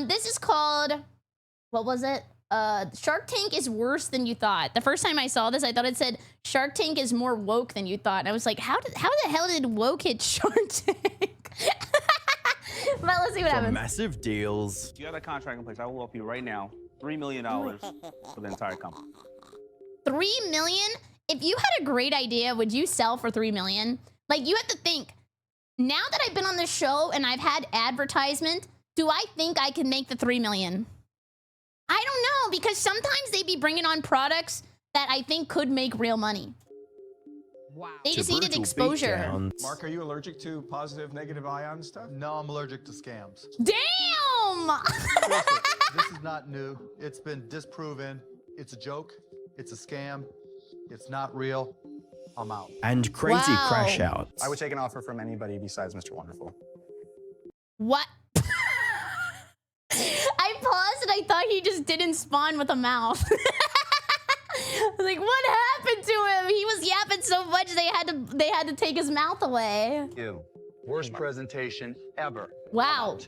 This is called, what was it? Shark Tank is worse than you thought. The first time I saw this, I thought it said Shark Tank is more woke than you thought. And I was like, how the hell did woke hit Shark Tank? But let's see what happens. Massive deals. You got a contract in place. I will offer you right now $3 million for the entire company. 3 million? If you had a great idea, would you sell for 3 million? Like, you have to think, now that I've been on this show and I've had advertisement, do I think I can make the 3 million? I don't know, because sometimes they be bringing on products that I think could make real money. Wow. They just needed exposure. Mark, are you allergic to positive, negative ion stuff? No, I'm allergic to scams. Damn! This is not new. It's been disproven. It's a joke. It's a scam. It's not real. I'm out. And crazy crash outs. I would take an offer from anybody besides Mr. Wonderful. What? I paused and I thought he just didn't spawn with a mouth. I was like, what happened to him? He was yapping so much they had to take his mouth away. You. Worst presentation ever. Wow.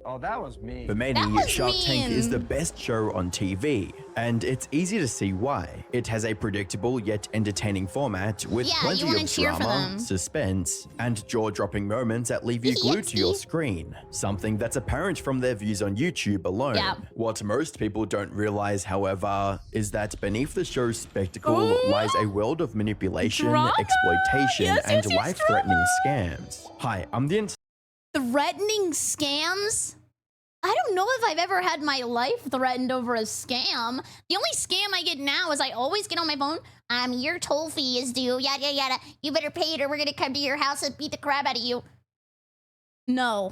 Oh, that was me. For many, Shark Tank is the best show on TV, and it's easy to see why. It has a predictable yet entertaining format with plenty of drama, suspense, and jaw-dropping moments that leave you glued to your screen, something that's apparent from their views on YouTube alone. What most people don't realize, however, is that beneath the show's spectacle lies a world of manipulation, exploitation, and life-threatening scams. Hi, I'm the Threatening scams? I don't know if I've ever had my life threatened over a scam. The only scam I get now is I always get on my phone. Your toll fee is due. Yada, yada. You better pay it or we're going to come to your house and beat the crap out of you. No.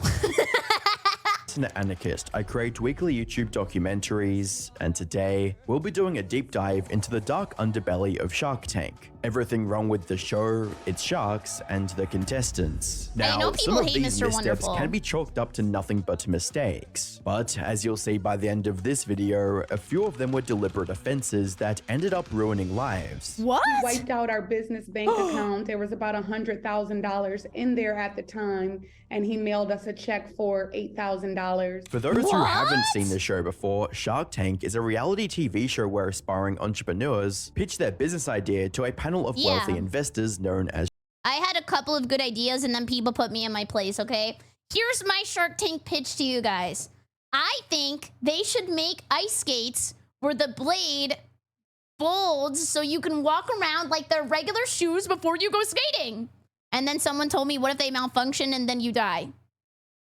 Internet Anarchist. I create weekly YouTube documentaries, and today we'll be doing a deep dive into the dark underbelly of Shark Tank. Everything wrong with the show, its sharks, and the contestants. Now, some of these missteps can be chalked up to nothing but mistakes. But as you'll see by the end of this video, a few of them were deliberate offenses that ended up ruining lives. What? We wiped out our business bank account. There was about $100,000 in there at the time, and he mailed us a check for $8,000. For those who haven't seen the show before, Shark Tank is a reality TV show where aspiring entrepreneurs pitch their business idea to a panel of wealthy investors known as... I had a couple of good ideas and then people put me in my place, okay? Here's my Shark Tank pitch to you guys. I think they should make ice skates where the blade folds so you can walk around like they're regular shoes before you go skating. And then someone told me, what if they malfunction and then you die?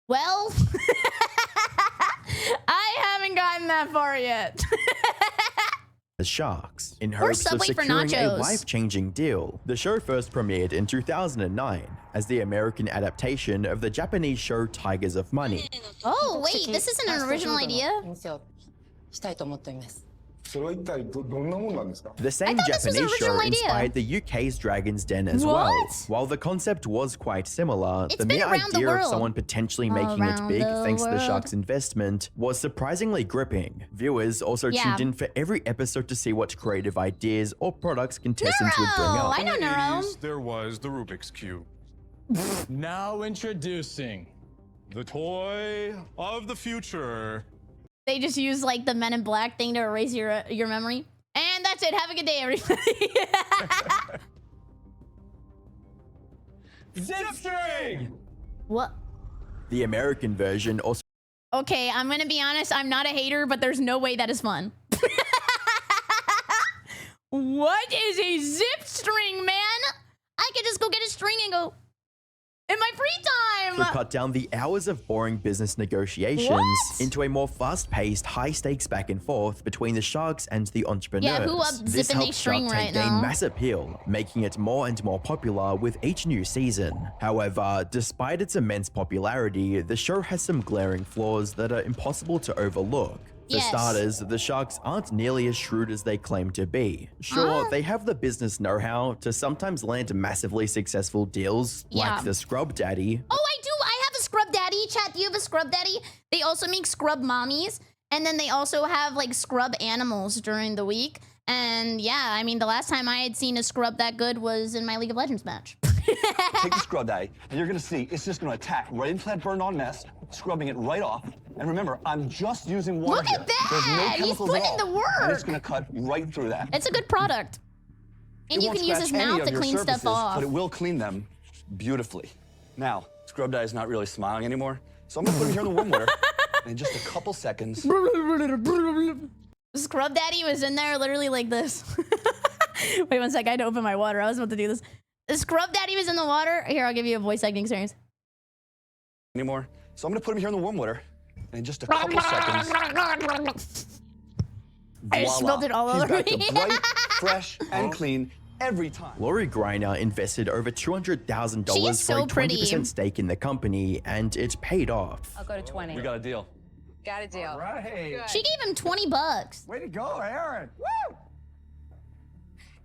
Well, I haven't gotten that far yet. The sharks, in hopes of securing a life-changing deal. The show first premiered in 2009 as the American adaptation of the Japanese show Tigers of Money. Oh, wait, this isn't an original idea? The same Japanese show inspired the UK's Dragon's Den as well. While the concept was quite similar, the mere idea of someone potentially making it big thanks to the shark's investment was surprisingly gripping. Viewers also tuned in for every episode to see what creative ideas or products contestants would bring up. I don't know. There was the Rubik's Cube. Now introducing the toy of the future. They just use like the Men in Black thing to erase your memory. And that's it. Have a good day, everybody. Zip string! What? The American version also... Okay, I'm gonna be honest. I'm not a hater, but there's no way that is fun. What is a zip string, man? I could just go get a string and go... in my free time! To cut down the hours of boring business negotiations into a more fast-paced, high-stakes back and forth between the sharks and the entrepreneurs. Yeah, who up zipping a string right now? Gain mass appeal, making it more and more popular with each new season. However, despite its immense popularity, the show has some glaring flaws that are impossible to overlook. For starters, the sharks aren't nearly as shrewd as they claim to be. Sure, they have the business know-how to sometimes land massively successful deals, like the Scrub Daddy. Oh, I do! I have a Scrub Daddy. Chat, do you have a Scrub Daddy? They also make Scrub Mommies, and then they also have, like, Scrub Animals during the week. And, yeah, I mean, the last time I had seen a scrub that good was in my League of Legends match. Take the scrub daddy, and you're gonna see it's just gonna attack right into that burned on mess, scrubbing it right off. And remember, I'm just using water. Look at that! There's no He's chemicals putting at all, the work. and it's gonna cut right through that. It's a good product. And It you won't can use his scratch any mouth of to your clean stuff surfaces, off. but it will clean them beautifully. Now, scrub daddy's not really smiling anymore, so I'm gonna put him here in the warm water. In just a couple seconds. Scrub Daddy was in there literally like this. Wait 1 sec, I had to open my water. I was about to do this. The Scrub Daddy was in the water. Here, I'll give you a voice acting experience. Anymore. So I'm gonna put him here in the warm water. And in just a couple seconds. I just spilled it all He's over back me. to bright, fresh, and clean every time. Lori Greiner invested over $200,000 She is for so a 20% pretty. stake in the company, and it paid off. I'll go to 20. We got a deal. Got a deal. Right. She gave him 20 bucks. Way to go, Aaron. Woo!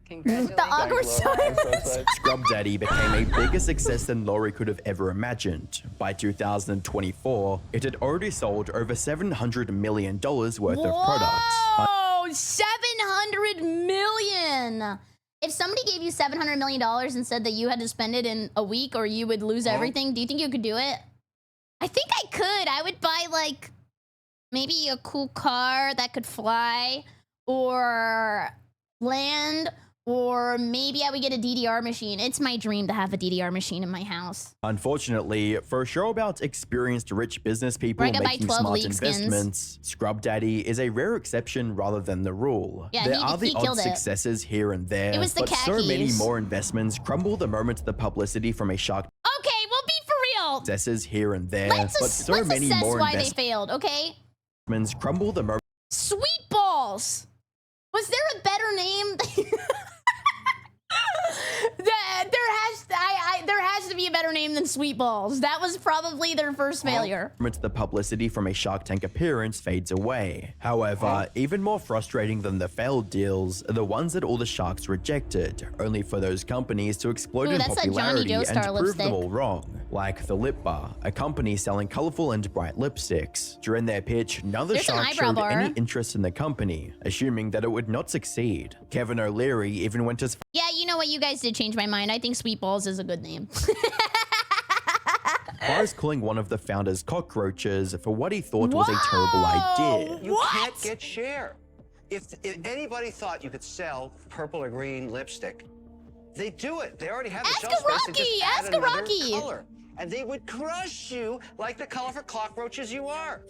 Congratulations. The awkward silence. Scrub Daddy became a bigger success than Lori could have ever imagined. By 2024, it had already sold over $700 million worth of products. Whoa! 700 million! If somebody gave you $700 million and said that you had to spend it in a week or you would lose everything, do you think you could do it? I think I could. I would buy like maybe a cool car that could fly or land, or maybe I would get a DDR machine. It's my dream to have a DDR machine in my house. Unfortunately, for a show about experienced rich business people Where I could buy making 12 smart league skins. investments, Scrub Daddy is a rare exception rather than the rule. Yeah, there he are the odd killed it. successes here and there, It was the but so many khakis. more investments crumble the moment the publicity from a shark Okay, we'll be for real. successes here and there, Let's but so let's many assess more why they failed, okay? investments crumble the moment Sweet balls. Was there a better name? There has to be a better name than Sweet Balls. That was probably their first failure. the publicity from a Shark Tank appearance fades away. However, even more frustrating than the failed deals are the ones that all the sharks rejected, only for those companies to explode Ooh, in that's a Johnny popularity and Joestar prove lipstick. them all wrong. Like the Lip Bar, a company selling colorful and bright lipsticks. During their pitch, none of the There's an sharks eyebrow showed bar. any interest in the company, assuming that it would not succeed. Kevin O'Leary even went as Yeah, you know what? You guys did change my mind. I think Sweet Balls is a good name. far as calling one of the founders cockroaches for what he thought was a terrible idea. You can't get share. If anybody thought you could sell purple or green lipstick, they do it. They already have the Ask shelf a space. They Rocky, just add ask a another Rocky. color. And they would crush you like the colorful cockroaches you are.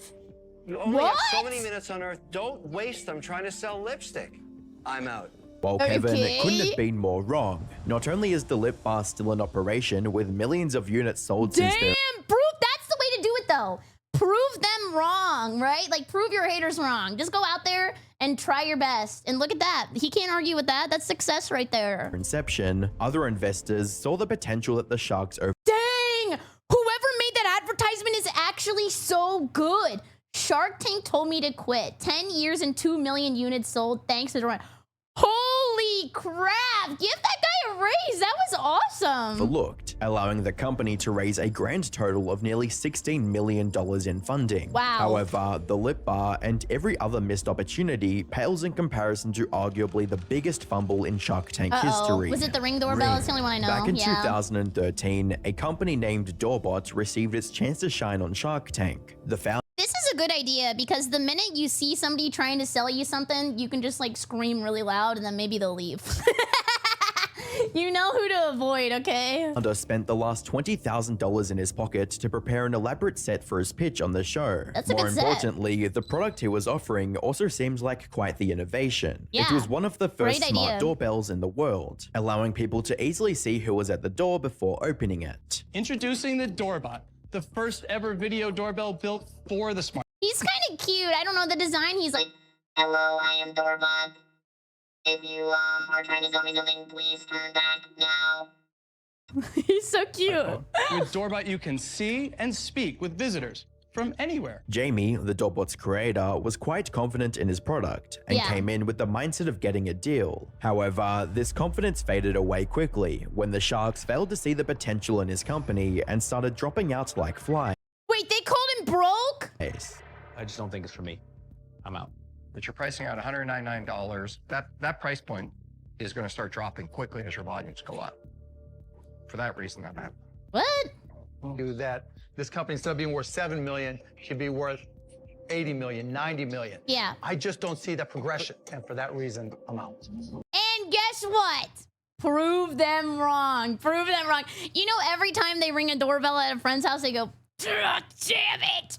You only have so many minutes on Earth. Don't waste them trying to sell lipstick. I'm out. While Kevin Okay. couldn't have been more wrong. Not only is the lip bar still in operation with millions of units sold since their That's the way to do it, though. Prove them wrong, right? Like, prove your haters wrong. Just go out there and try your best. And look at that. He can't argue with that. That's success right there. inception, other investors saw the potential that the sharks over Dang! Whoever made that advertisement is actually so good. Shark Tank told me to quit. 10 years and 2 million units sold. Thanks to Durant. Holy crap! Give that guy a raise. That was awesome. overlooked, allowing the company to raise a grand total of nearly $16 million in funding. Wow. However, the lip bar and every other missed opportunity pales in comparison to arguably the biggest fumble in Shark Tank history. Was it the Ring doorbell? That's the only one I know. Back in yeah. 2013, a company named Doorbot received its chance to shine on Shark Tank. The founder This is a good idea because the minute you see somebody trying to sell you something, you can just like scream really loud and then maybe they'll leave. You know who to avoid, okay? spent the last $20,000 in his pocket to prepare an elaborate set for his pitch on the show. That's a More good set. importantly, the product he was offering also seems like quite the innovation. It Yeah. was one of the first Great smart idea. doorbells in the world, allowing people to easily see who was at the door before opening it. Introducing the Doorbot, the first ever video doorbell built for the smart. He's kind of cute. I don't know the design. He's like, Hello, I am Doorbot. If you are trying to sell me something, please turn back now. he's so cute. With Doorbot, you can see and speak with visitors from anywhere. Jamie, the Doorbot's creator, was quite confident in his product and Yeah. came in with the mindset of getting a deal. However, this confidence faded away quickly when the sharks failed to see the potential in his company and started dropping out like flies. Wait, they called him broke? I just don't think it's for me. I'm out. But you're pricing out $199. That price point is going to start dropping quickly as your volumes go up. For that reason, that happened. What? Do that. This company, instead of being worth $7 million, should be worth 80 million, 90 million. Yeah. I just don't see that progression. And for that reason, I'm out. And guess what? Prove them wrong. Prove them wrong. You know, every time they ring a doorbell at a friend's house, they go, damn it.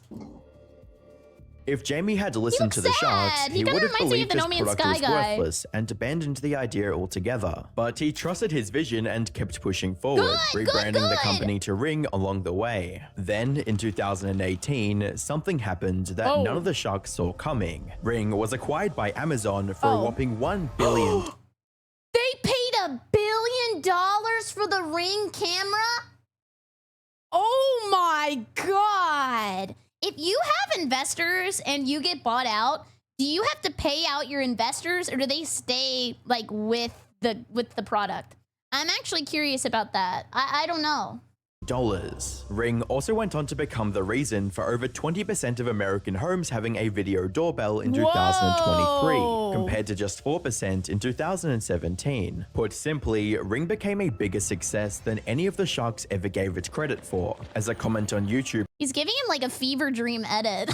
If Jamie had listened to the sharks, he would have believed his product was worthless and abandoned the idea altogether. But he trusted his vision and kept pushing forward, rebranding the company to Ring along the way. Then, in 2018, something happened that none of the sharks saw coming. Ring was acquired by Amazon for a whopping $1 billion. They paid $1 billion for the Ring camera? Oh my God. If you have investors and you get bought out, do you have to pay out your investors or do they stay like with the product? I'm actually curious about that. I don't know. Ring also went on to become the reason for over 20% of American homes having a video doorbell in 2023, compared to just 4% in 2017. Put simply, Ring became a bigger success than any of the sharks ever gave it credit for. As a comment on YouTube, he's giving him like a fever dream edit.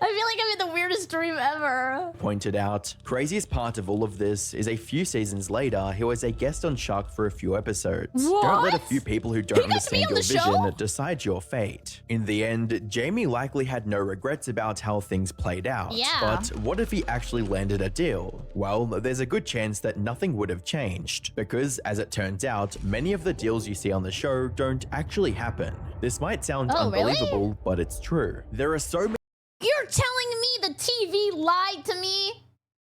I feel like I'm in the weirdest dream ever. Pointed out, craziest part of all of this is a few seasons later, he was a guest on Shark for a few episodes. What? Don't let a few people who don't understand your vision decide your fate. In the end, Jamie likely had no regrets about how things played out. Yeah. But what if he actually landed a deal? Well, there's a good chance that nothing would have changed, because as it turns out, many of the deals you see on the show don't actually happen. This might sound unbelievable, but it's true. There are so many. You're telling me the TV lied to me?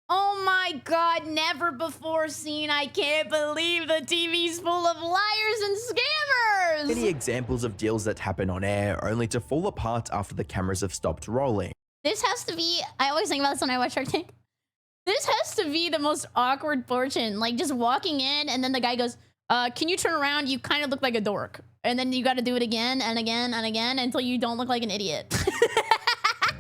Oh my God, never before seen. I can't believe the TV's full of liars and scammers. Many examples of deals that happen on air only to fall apart after the cameras have stopped rolling. This has to be, I always think about this when I watch Shark Tank. This has to be the most awkward portion. Like just walking in and then the guy goes, can you turn around? You kind of look like a dork. And then you got to do it again and again and again until you don't look like an idiot.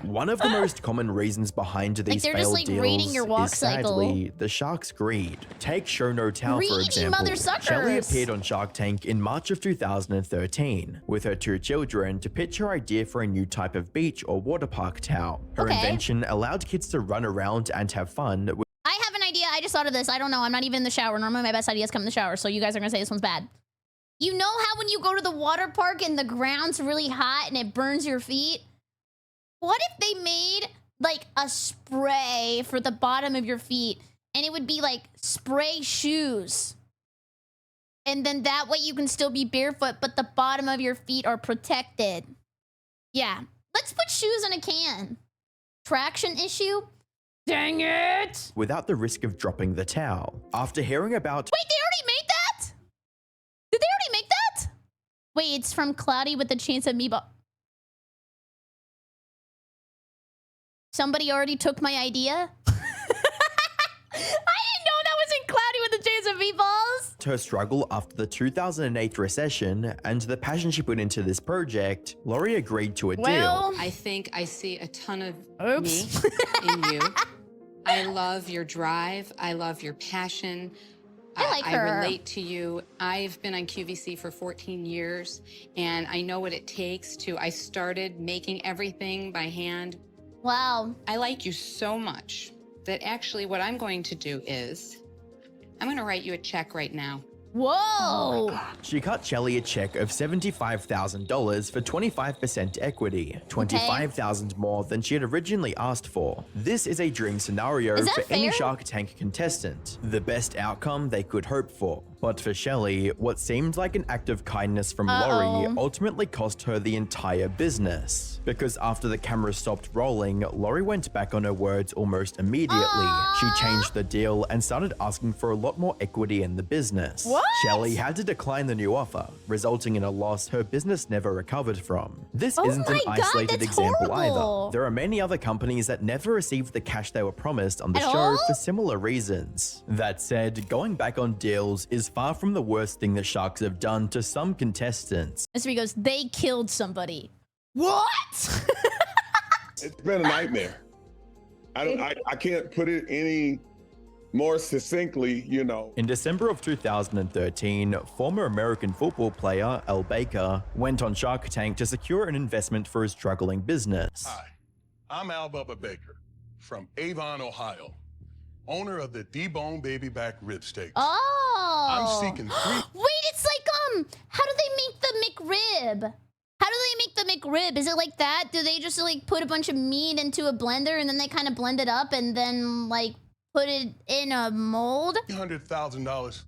One of the most common reasons behind these failed deals is sadly the sharks' greed. Take Show No Tell, for example. Shelley appeared on Shark Tank in March of 2013 with her 2 children to pitch her idea for a new type of beach or water park towel. Her invention allowed kids to run around and have fun. I have an idea. I just thought of this. I don't know. I'm not even in the shower. Normally my best ideas come in the shower, so you guys are gonna say this one's bad. You know how when you go to the water park and the ground's really hot and it burns your feet? What if they made like a spray for the bottom of your feet and it would be like spray shoes? And then that way you can still be barefoot, but the bottom of your feet are protected. Yeah, let's put shoes in a can. Traction issue? Dang it! Without the risk of dropping the towel. After hearing about— Wait, they already made that? Did they already make that? Wait, it's from Cloudy with a Chance of Meatball. Somebody already took my idea? I didn't know that was in Cloudy with a Chance of Meatballs. Her struggle after the 2008 recession and the passion she put into this project, Lori agreed to a deal. I think I see a ton of me in you. I love your drive. I love your passion. I like her. I relate to you. I've been on QVC for 14 years, and I know what it takes to— I started making everything by hand. Wow. I like you so much that actually what I'm going to do is I'm going to write you a check right now. Whoa! She cut Shelley a check of $75,000 for 25% equity, $25,000 more than she had originally asked for. This is a dream scenario for any Shark Tank contestant, the best outcome they could hope for. But for Shelley, what seemed like an act of kindness from Lori ultimately cost her the entire business. Because after the camera stopped rolling, Lori went back on her words almost immediately. She changed the deal and started asking for a lot more equity in the business. What? Shelley had to decline the new offer, resulting in a loss her business never recovered from. This isn't an isolated example either. There are many other companies that never received the cash they were promised on the show for similar reasons. That said, going back on deals is far from the worst thing the Sharks have done to some contestants. That's where he goes, they killed somebody. What? It's been a nightmare. I can't put it any more succinctly, In December of 2013, former American football player Al Baker went on Shark Tank to secure an investment for his struggling business. Hi, I'm Al Bubba Baker from Avon, Ohio, owner of the deboned baby back rib steaks. Oh. I'm seeking Wait, it's like, how do they make the McRib? How do they make the McRib? Is it like that? Do they just like put a bunch of meat into a blender and then they kind of blend it up and then like put it in a mold? $100,000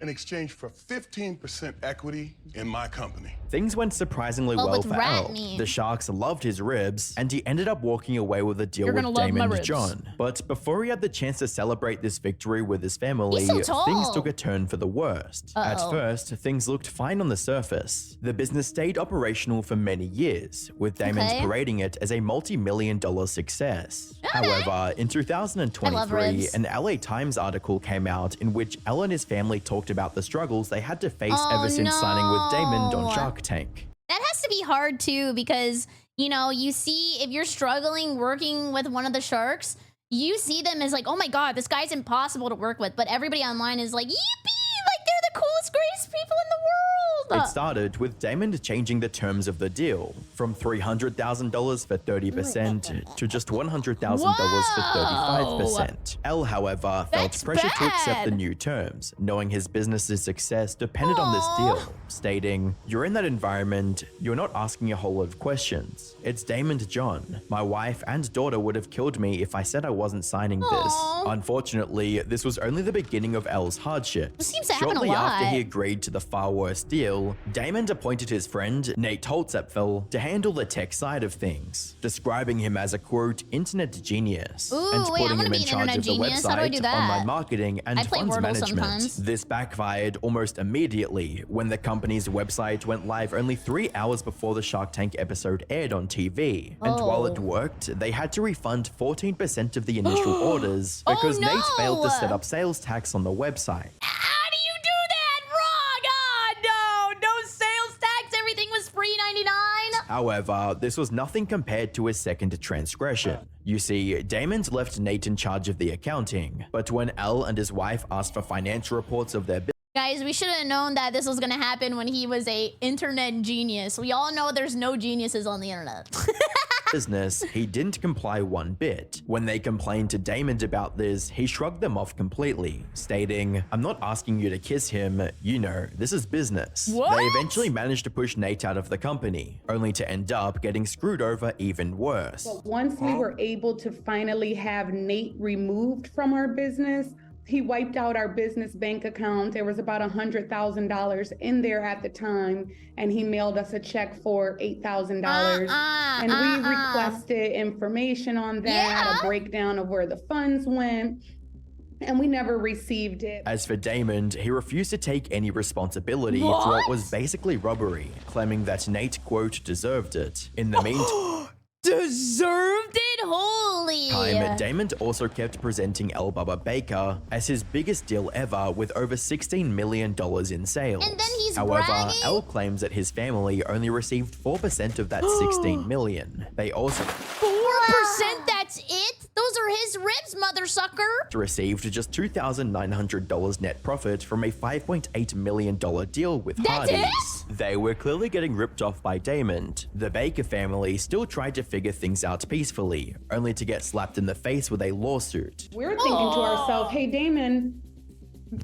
in exchange for 15% equity in my company. Things went surprisingly well for Al. The Sharks loved his ribs, and he ended up walking away with a deal with Damon John. But before he had the chance to celebrate this victory with his family, things took a turn for the worst. At first, things looked fine on the surface. The business stayed operational for many years, with Damon parading it as a multi-million-dollar success. However, in 2023, an LA Times article came out in which Al and his family talked about the struggles they had to face ever since signing with Damon on Shark Tank. That has to be hard too, because, you know, you see if you're struggling working with one of the sharks, you see them as like, oh my God, this guy's impossible to work with. But everybody online is like, yippee, like they're the coolest, greatest people in the world. It started with Damon changing the terms of the deal from $300,000 for 30% to just $100,000 for 35%. L, however, felt pressure to accept the new terms, knowing his business's success depended on this deal, stating, "You're in that environment, you're not asking a whole lot of questions. It's Damon John. My wife and daughter would have killed me if I said I wasn't signing this." Unfortunately, this was only the beginning of L's hardships. Shortly after he agreed to the far worse deal, Damon appointed his friend, Nate Holtzapfel, to handle the tech side of things, describing him as a, quote, internet genius, and putting him in charge of the website, online marketing, and funds management. This backfired almost immediately when the company's website went live only 3 hours before the Shark Tank episode aired on TV. And while it worked, they had to refund 14% of the initial orders because Nate failed to set up sales tax on the website. However, this was nothing compared to his second transgression. You see, Damon's left Nate in charge of the accounting, but when L and his wife asked for financial reports of their business, guys, we should have known that this was gonna happen when he was a internet genius. We all know there's no geniuses on the internet. He didn't comply one bit. When they complained to Damon about this, he shrugged them off completely, stating, "I'm not asking you to kiss him, you know, this is business." They eventually managed to push Nate out of the company, only to end up getting screwed over even worse. But once we were able to finally have Nate removed from our business, he wiped out our business bank account. There was about $100,000 in there at the time, and he mailed us a check for $8,000. And we requested information on that, a breakdown of where the funds went, and we never received it. As for Damon, he refused to take any responsibility for what was basically robbery, claiming that Nate, quote, deserved it. In the meantime, deserved it? Holy! Damon also kept presenting L. Bubba Baker as his biggest deal ever with over $16 million in sales. And then he's However, bragging? L claims that his family only received 4% of that $16 million. They also 4%, that's it? Those are his ribs, mother sucker. Received just $2,900 net profit from a $5.8 million deal with Hardee's. They were clearly getting ripped off by Damon. The Baker family still tried to figure things out peacefully, only to get slapped in the face with a lawsuit. We're thinking to ourselves, hey, Damon,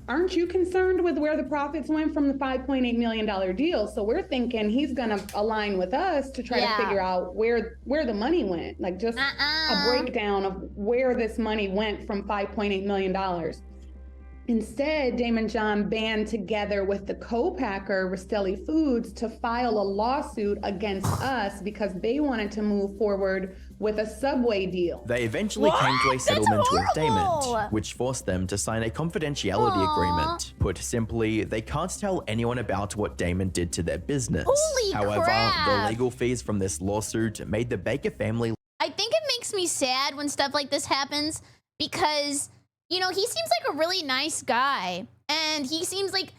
aren't you concerned with where the profits went from the $5.8 million deal? So we're thinking he's gonna align with us to try to figure out where the money went, like just a breakdown of where this money went from $5.8 million. Instead, Damon John band together with the co-packer, Rastelli Foods, to file a lawsuit against us because they wanted to move forward with a Subway deal. They eventually came to a settlement with Damon, which forced them to sign a confidentiality agreement. Put simply, they can't tell anyone about what Damon did to their business. However, the legal fees from this lawsuit made the Baker family. I think it makes me sad when stuff like this happens because, you know, he seems like a really nice guy and he seems like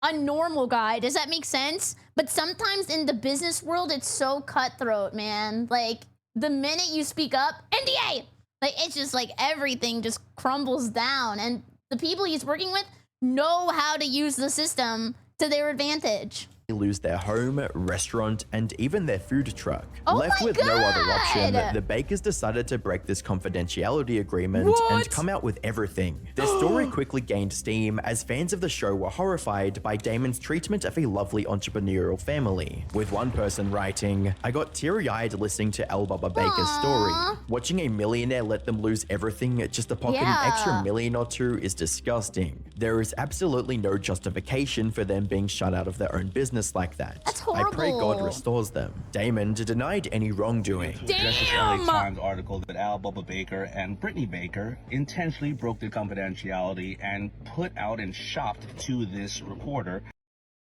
a normal guy. Does that make sense? But sometimes in the business world, it's so cutthroat, man. Like, the minute you speak up, NDA! Like, it's just like everything just crumbles down. And the people he's working with know how to use the system to their advantage. Lose their home, restaurant, and even their food truck. Oh Left my with no other option, the Bakers decided to break this confidentiality agreement and come out with everything. Their story quickly gained steam as fans of the show were horrified by Damon's treatment of a lovely entrepreneurial family, with one person writing, "I got teary-eyed listening to Bubba Baker's story. Watching a millionaire let them lose everything just to pocket an extra $1 million or $2 million is disgusting. There is absolutely no justification for them being shut out of their own business like that. That's horrible. I pray God restores them." Damon denied any wrongdoing. Justice LA Times article that Bubba Baker and Brittany Baker intentionally broke the confidentiality and put out and shopped to this reporter.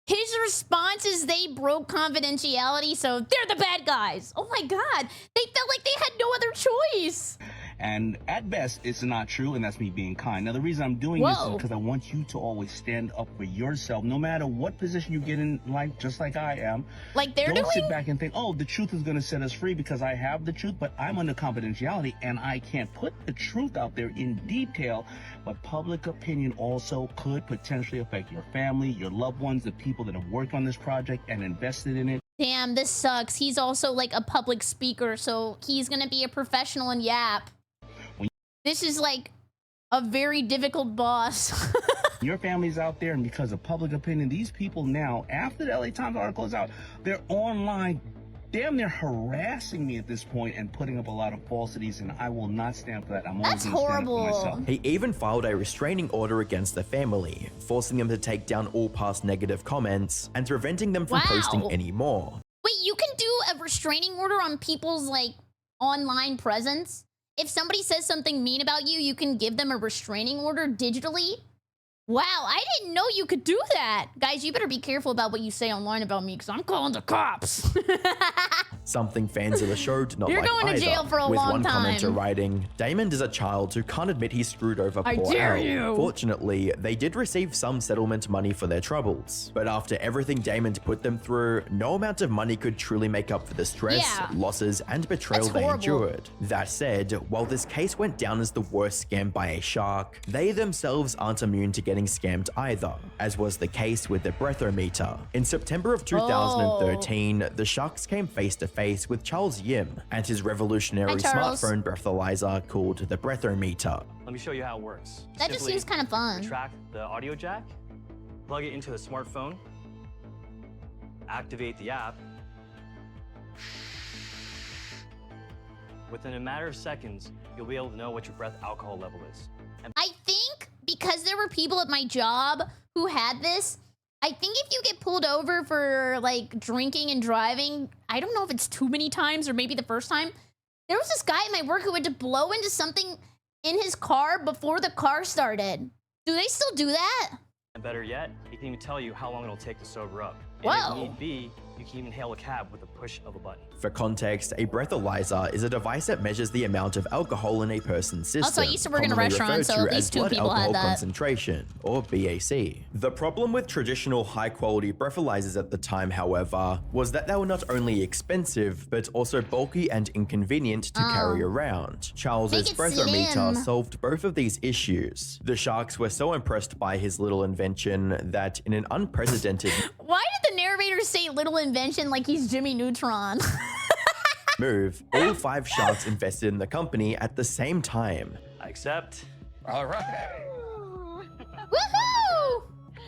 His response is they broke confidentiality, so they're the bad guys. Oh my God. They felt like they had no other choice. And at best, it's not true, and that's me being kind. Now, the reason I'm doing this is because I want you to always stand up for yourself, no matter what position you get in life, just like I am. Like they're doing? Don't sit back and think, oh, the truth is going to set us free because I have the truth, but I'm under confidentiality, and I can't put the truth out there in detail. But public opinion also could potentially affect your family, your loved ones, the people that have worked on this project and invested in it. Damn, this sucks. He's also like a public speaker, so he's going to be a professional in Yap. This is like a very difficult boss. Your family's out there, and because of public opinion, these people now, after the LA Times article is out, they're online damn near harassing me at this point and putting up a lot of falsities, and I will not stand for that. I'm always going to stand up for myself. He even filed a restraining order against the family, forcing them to take down all past negative comments and preventing them from posting any more. Wait, you can do a restraining order on people's like online presence? If somebody says something mean about you, you can give them a restraining order digitally? Wow, I didn't know you could do that. Guys, you better be careful about what you say online about me, because I'm calling the cops. Something fans of the show did not You're like going to either, jail for a with long one time. commenter writing, "Damon is a child who can't admit he screwed over I poor dare Al. you." Fortunately, they did receive some settlement money for their troubles. But after everything Damon put them through, no amount of money could truly make up for the stress, losses, and betrayal they endured. That said, while this case went down as the worst scam by a shark, they themselves aren't immune to getting scammed either, as was the case with the Brethometer. In September of 2013, the sharks came face to face with Charles Yim and his revolutionary smartphone breathalyzer called the Brethometer. Let me show you how it works. That just seems kind of fun. Retract the audio jack, plug it into the smartphone, activate the app. Within a matter of seconds, you'll be able to know what your breath alcohol level is. I think because there were people at my job who had this, I think if you get pulled over for like drinking and driving, I don't know if it's too many times or maybe the first time, there was this guy at my work who had to blow into something in his car before the car started. Do they still do that? And better yet, it can even tell you how long it'll take to sober up. Whoa. And if need be, you can even hail a cab with a push of a button. For context, a breathalyzer is a device that measures the amount of alcohol in a person's system. Also, I used to work in a restaurant, so at least two people had that. Concentration, or BAC. The problem with traditional high-quality breathalyzers at the time, however, was that they were not only expensive, but also bulky and inconvenient to carry around. Charles's Brethometer solved both of these issues. The sharks were so impressed by his little invention that in an unprecedented Why did the narrator say little invention like he's Jimmy Neutron? move, all 5 sharks invested in the company at the same time. I accept. All right. Woohoo!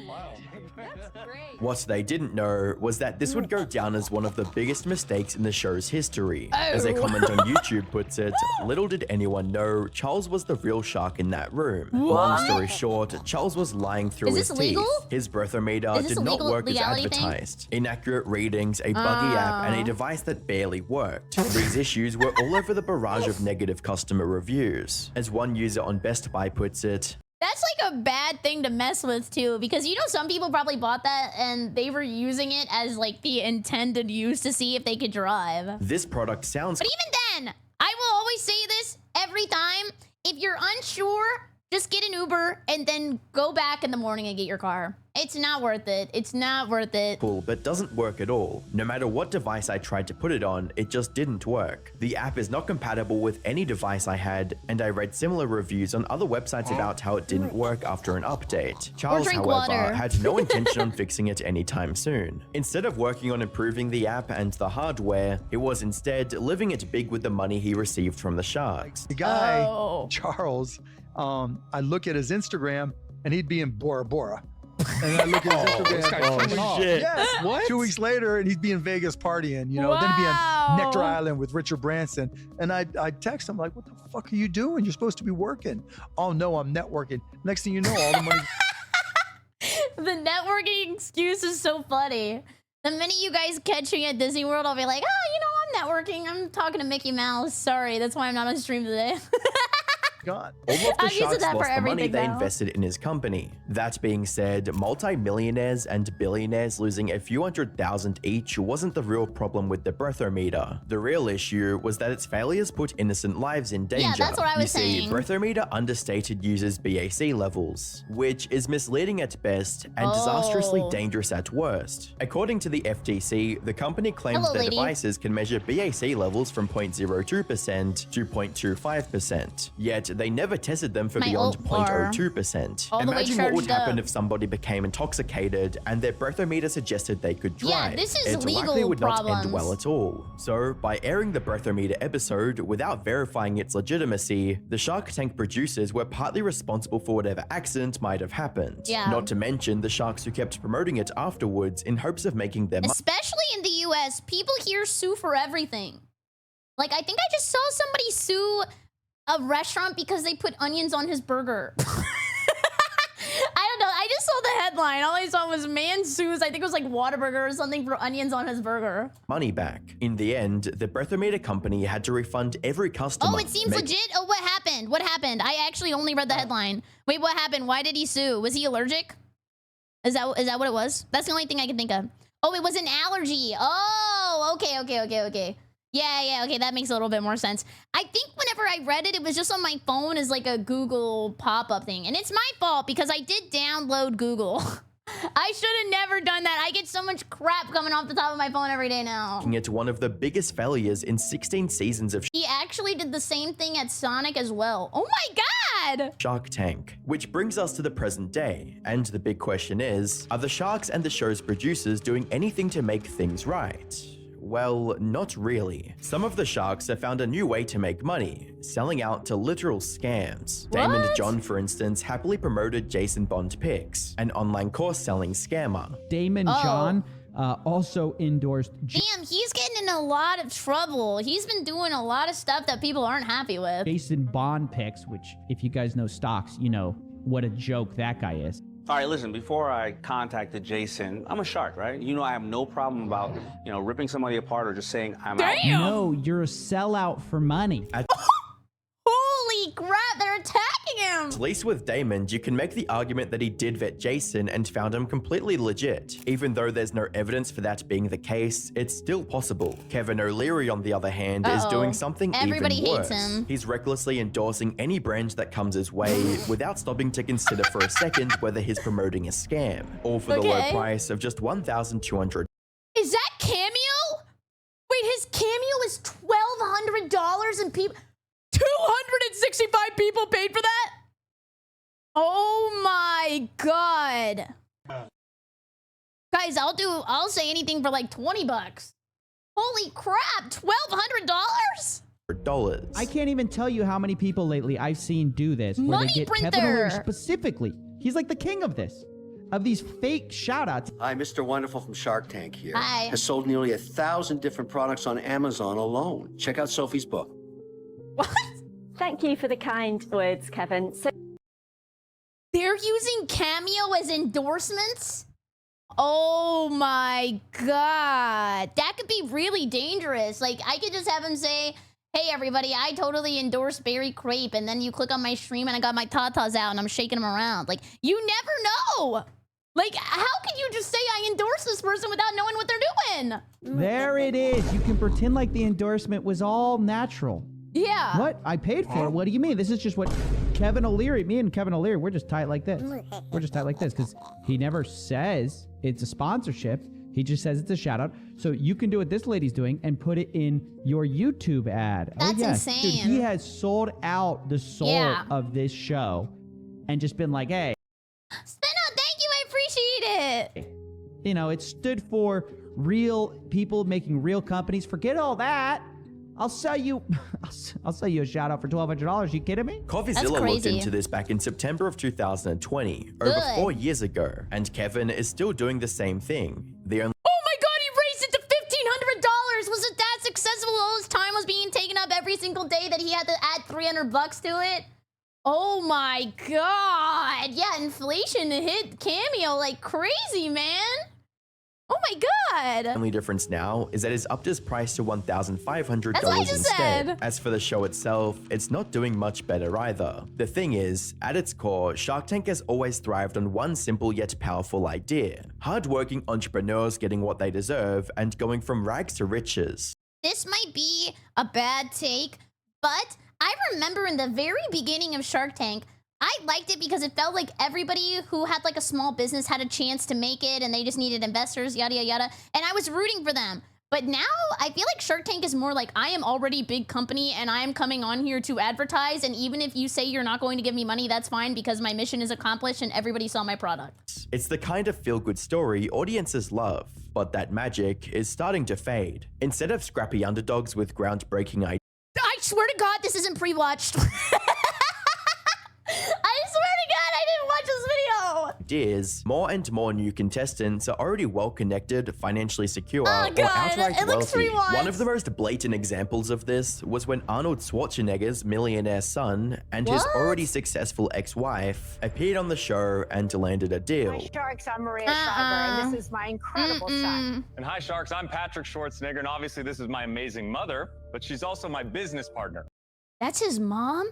Wow. That's great. What they didn't know was that this would go down as one of the biggest mistakes in the show's history. As a comment on YouTube puts it, little did anyone know Charles was the real shark in that room. Long story short, Charles was lying through his teeth. His breathometer did not work as advertised. Inaccurate readings, a buggy app, and a device that barely worked. These issues were all over the barrage of negative customer reviews. As one user on Best Buy puts it, that's like a bad thing to mess with too, because you know some people probably bought that and they were using it as like the intended use to see if they could drive. This product sounds... But even then, I will always say this every time. If you're unsure, Just get an Uber and then go back in the morning and get your car. It's not worth it. It's not worth it. Cool, but doesn't work at all. No matter what device I tried to put it on, it just didn't work. The app is not compatible with any device I had, and I read similar reviews on other websites about how it didn't work after an update. Charles, however, had no intention on fixing it anytime soon. Instead of working on improving the app and the hardware, he was instead living it big with the money he received from the sharks. The guy, Charles, I look at his Instagram and he'd be in Bora Bora. And I look at his Instagram. Shit. Yes. What? 2 weeks later, and he'd be in Vegas partying, you know, then he'd be on Nectar Island with Richard Branson. And I'd text him like, what the fuck are you doing? You're supposed to be working. Oh no, I'm networking. Next thing you know, all the money. The networking excuse is so funny. The minute you guys catch me at Disney World, I'll be like, oh, you know, I'm networking. I'm talking to Mickey Mouse. Sorry, that's why I'm not on stream today. God. All of the I'm using sharks that for lost the money everything they now. invested in his company. That being said, multi-millionaires and billionaires losing a few $100,000 each wasn't the real problem with the Brethometer. The real issue was that its failures put innocent lives in danger. Yeah, that's what I was You saying. see, Brethometer understated users' BAC levels, which is misleading at best and disastrously dangerous at worst. According to the FTC, the company claims their devices can measure BAC levels from 0.02% to 0.25%, yet they never tested them for beyond 0.02%. Imagine what would happen if somebody became intoxicated and their Brethometer suggested they could drive. Yeah, this is it legal likely would problems. not end well at all. So, by airing the Brethometer episode without verifying its legitimacy, the Shark Tank producers were partly responsible for whatever accident might have happened. Yeah. Not to mention the sharks who kept promoting it afterwards in hopes of making them Especially in the US, people here sue for everything. Like, I think I just saw somebody sue a restaurant because they put onions on his burger. I don't know. I just saw the headline. All I saw was man sues, I think it was like Whataburger or something, for onions on his burger. money back. In the end, the Brethometer company had to refund every customer. Oh, it seems legit? Oh, what happened? What happened? I actually only read the headline. Wait, what happened? Why did he sue? Was he allergic? Is that what it was? That's the only thing I can think of. Oh, it was an allergy. Oh, okay. Yeah, okay, that makes a little bit more sense. I think whenever I read it, it was just on my phone as like a Google pop-up thing. And it's my fault because I did download Google. I should have never done that. I get so much crap coming off the top of my phone every day now. Making it one of the biggest failures in 16 seasons of He actually did the same thing at Sonic as well. Oh my God! Shark Tank. Which brings us to the present day. And the big question is, are the sharks and the show's producers doing anything to make things right? Well, not really. Some of the sharks have found a new way to make money, selling out to literal scams. Damon John, for instance, happily promoted Jason Bond Picks, an online course-selling scammer. Damon John also endorsed... Damn, he's getting in a lot of trouble. He's been doing a lot of stuff that people aren't happy with. Jason Bond Picks, which, if you guys know stocks, you know what a joke that guy is. All right, listen, before I contacted Jason, I'm a shark, right? You know I have no problem about, ripping somebody apart or just saying I'm out. No, you're a sellout for money. Holy crap, they're attacking him! At least with Damon, you can make the argument that he did vet Jason and found him completely legit. Even though there's no evidence for that being the case, it's still possible. Kevin O'Leary, on the other hand, is doing something Everybody even worse. hates him. He's recklessly endorsing any brand that comes his way without stopping to consider for a second whether he's promoting a scam, all for the low price of just $1,200. Is that Cameo? Wait, his Cameo is $1,200 and people... 265 people paid for that? Oh my God. Guys, I'll say anything for like 20 bucks. Holy crap, $1,200? I can't even tell you how many people lately I've seen do this. Where Money they get printer. Kevin O'Leary specifically. He's like the king of this. Of these fake shout-outs. Hi, Mr. Wonderful from Shark Tank here. Hi. Has sold nearly 1,000 different products on Amazon alone. Check out Sophie's book. Thank you for the kind words, Kevin. So they're using Cameo as endorsements? Oh my God. That could be really dangerous. Like, I could just have him say, hey, everybody, I totally endorse BerryCrepe. And then you click on my stream and I got my tatas out and I'm shaking them around. Like, you never know. Like, how can you just say I endorse this person without knowing what they're doing? There it is. You can pretend like the endorsement was all natural. Yeah. What? I paid for it. What do you mean? This is just what... Kevin O'Leary, me and Kevin O'Leary, we're just tight like this. We're just tight like this because he never says it's a sponsorship. He just says it's a shout out. So you can do what this lady's doing and put it in your YouTube ad. That's insane. Dude, he has sold out the soul of this show and just been like, hey. Spino, thank you. I appreciate it. You know, it stood for real people making real companies. Forget all that. I'll sell you a shout out for $1,200. You kidding me? Coffeezilla looked into this back in September of 2020, over 4 years ago, and Kevin is still doing the same thing. The only Oh my God, he raised it to $1,500. Was it that successful? All his time was being taken up every single day that he had to add $300 to it. Oh my God. Yeah, inflation hit Cameo like crazy, man. Oh my God. The only difference now is that it's upped his price to $1,500 That's what I just instead. said. As for the show itself, it's not doing much better either. The thing is, at its core, Shark Tank has always thrived on one simple yet powerful idea. Hardworking entrepreneurs getting what they deserve and going from rags to riches. This might be a bad take, but I remember in the very beginning of Shark Tank, I liked it because it felt like everybody who had like a small business had a chance to make it and they just needed investors, yada, yada, yada. And I was rooting for them. But now I feel like Shark Tank is more like I am already a big company and I am coming on here to advertise. And even if you say you're not going to give me money, that's fine because my mission is accomplished and everybody saw my product. It's the kind of feel-good story audiences love, but that magic is starting to fade. Instead of scrappy underdogs with groundbreaking ideas, I swear to God, this isn't pre-watched. I swear to God, I didn't watch this video. more and more new contestants are already well-connected, financially secure, Oh or God, outright it looks wealthy. rewatched. One of the most blatant examples of this was when Arnold Schwarzenegger's millionaire son and his already successful ex-wife appeared on the show and landed a deal. Hi, Sharks. I'm Maria Shriver, and this is my incredible son. And hi, Sharks. I'm Patrick Schwarzenegger, and obviously this is my amazing mother, but she's also my business partner. That's his mom?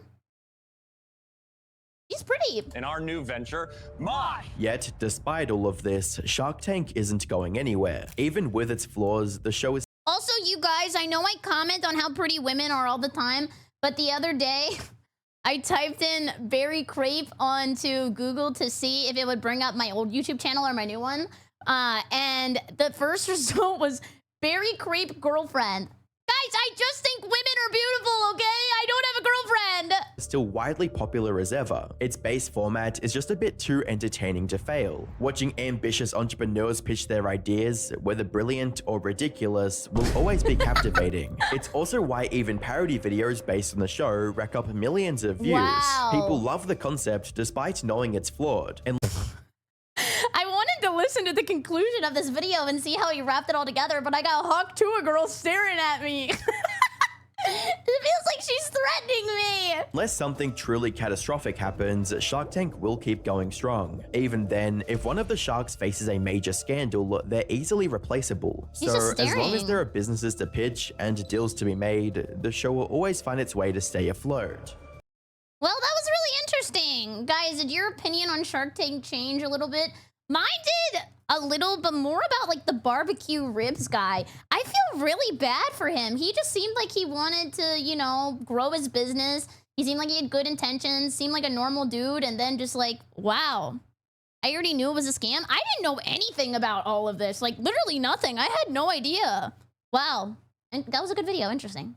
She's pretty. In our new venture, Mod. Yet, despite all of this, Shark Tank isn't going anywhere. Even with its flaws, the show is Also, you guys, I know I comment on how pretty women are all the time, but the other day, I typed in BerryCrepe onto Google to see if it would bring up my old YouTube channel or my new one. And the first result was BerryCrepe girlfriend. Guys, I just think women are beautiful, okay? I don't have a girlfriend. still widely popular as ever. Its base format is just a bit too entertaining to fail. Watching ambitious entrepreneurs pitch their ideas, whether brilliant or ridiculous, will always be captivating. It's also why even parody videos based on the show rack up millions of views. Wow. People love the concept despite knowing it's flawed. And I wanted to listen to the conclusion of this video and see how he wrapped it all together, but I got hooked to a girl staring at me. It feels like she's threatening me. unless something truly catastrophic happens, Shark Tank will keep going strong. Even then, if one of the sharks faces a major scandal, they're easily replaceable. He's So just as long as staring. there are businesses to pitch and deals to be made, the show will always find its way to stay afloat. Well, that was really interesting. Guys, did your opinion on Shark Tank change a little bit? Mine did a little, but more about like the barbecue ribs guy. I feel really bad for him. He just seemed like he wanted to, you know, grow his business. He seemed like he had good intentions, seemed like a normal dude, and then just like, wow. I already knew it was a scam. I didn't know anything about all of this. Like, literally nothing. I had no idea. Wow. And that was a good video. Interesting.